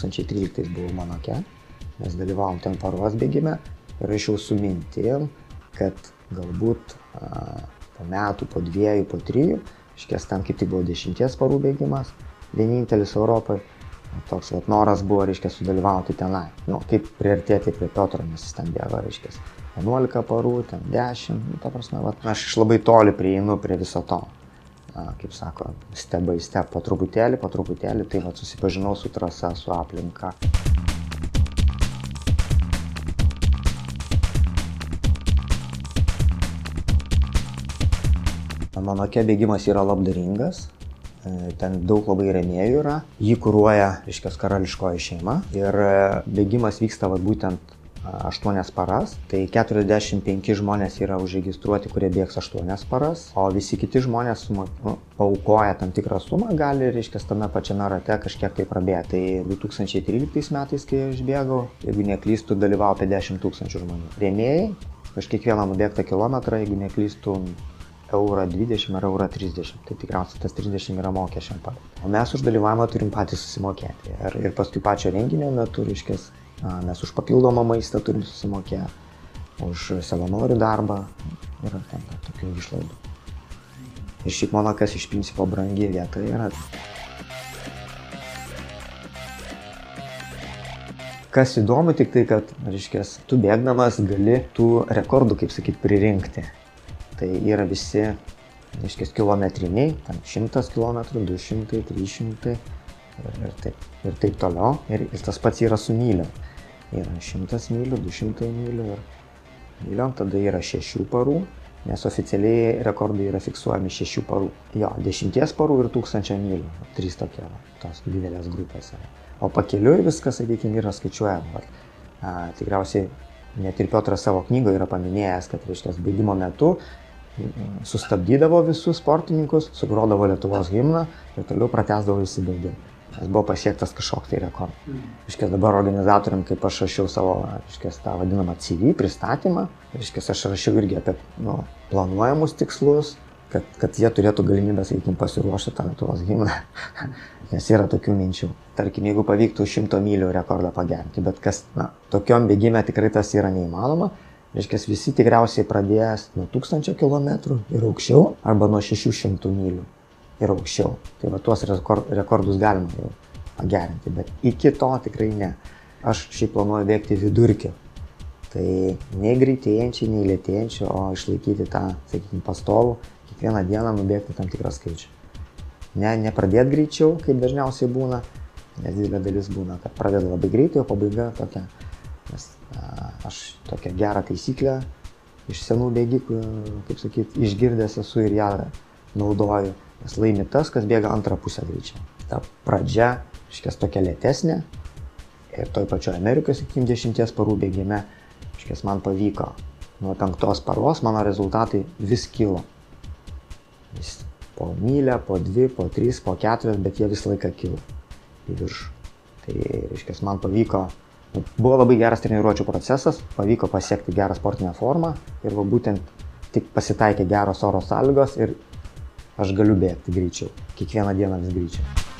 2013 buvau Monake, mes dalyvavom ten paros bėgime ir aš jau su mintim, kad galbūt po metų, po 2, po 3, iškės ten kaip tik buvo 10 parų bėgimas, vienintelis Europoje. Toks noras buvo, reiškia, sudalyvauti tenai. Kaip priartėti prie Piotro, nes jis ten bėgo, reiškia, 11 parų, ten 10, ta prasme, aš iš labai toli prieinu prie viso to. Kaip sako, step by step, po truputėlį, tai susipažinau su trasa, su aplinka. Monake bėgimas yra labdaringas, ten daug labai rėmėjų yra, jį kuruoja, reiškia, karališkoji šeima ir bėgimas vyksta būtent 8 paras, tai 45 žmonės yra užregistruoti, kurie bėgs 8 paras, o visi kiti žmonės paaukoja tam tikrą sumą, gali, reiškia, tame pačiame rate kažkiek tai prabėgti. Tai 2013 metais, kai aš bėgau, jeigu neklystu, dalyvavo apie 10 000 žmonių. Rėmėjai, už kiekvieną nubėgtą kilometrą, jeigu neklystu, €20 ar €30, tai tikriausiai tas 30 yra mokesčiam pat. O mes už dalyvavimą turim patys susimokėti. Ir paskui pačio renginio metu, reiškia, mes už papildomą maistą turim susimokėti, už savanorių darbą ir ten tokių išlaidų. Ir šiaip Monakas iš principo brangi vieta yra. Kas įdomu tik tai, kad, reiškia, tu bėgdamas gali tų rekordų, kaip sakyt, pririnkti. Tai yra visi, reiškia, kilometriniai, ten 100 km, 200, 300 ir taip toliau. Ir tas pats yra su myliom. Yra 100 mylių, 200 mylių ir myliom, tada yra 6 parų, nes oficialiai rekordai yra fiksuojami 6 parų. Jo, 10 parų ir 1000 mylių, 3 tokie, tos didelės grupės. O pakeliui viskas, sakykime, yra skaičiuojama. Tikriausiai net ir Piotras savo knygoje yra paminėjęs, kad, reiškia, bėgimo metu sustabdydavo visus sportininkus, sugrodavo Lietuvos himną ir toliau pratęsdavo visi bėgimą. Nes buvo pasiektas kažkoks tai rekordas. Reiškia, dabar organizatoriam, kaip aš rašiau savo, reiškia, tą vadinamą CV pristatymą, reiškia, aš rašiau irgi apie planuojamus tikslus, kad jie turėtų galimybę, sakykime, pasiruošti tą Lietuvos himną. Nes yra tokių minčių. Tarkim, jeigu pavyktų 100 mylių rekordą pagerinti, bet kas, tokiom bėgime tikrai tas yra neįmanoma. Reiškia, visi tikriausiai pradės nuo 1000 km ir aukščiau, arba nuo 600 mylių ir aukščiau. Tai tuos rekordus galima jau pagerinti, bet iki to tikrai ne. Aš šiaip planuoju bėgti vidurkį. Tai nei greitėjančiai, nei lėtėjančiai, o išlaikyti tą, sakykime, pastovų, kiekvieną dieną nubėgti tam tikrą skaičių. Ne pradėti greičiau, kaip dažniausiai būna, nes didelė dalis būna, kad pradeda labai greitai, o pabaiga tokia. Nes aš tokią gerą taisyklę iš senų bėgikų, kaip sakyti, išgirdęs esu ir ją naudoju. Nes laimi tas, kas bėga antrą pusę greičiau. Ta pradžia, reiškia, tokia lėtesnė. Ir toj pačioje Amerikoje, sakykime, 10 parų bėgime, reiškia, man pavyko. Nuo 5 paros mano rezultatai vis kilo. Vis po mylę, po 2, po 3, po 4, bet jie visą laiką kilo į viršų. Tai, reiškia, man pavyko. Buvo labai geras treniruočių procesas, pavyko pasiekti gerą sportinę formą ir būtent tik pasitaikė geros oro sąlygos ir aš galiu bėgti greičiau, kiekvieną dieną vis greičiau.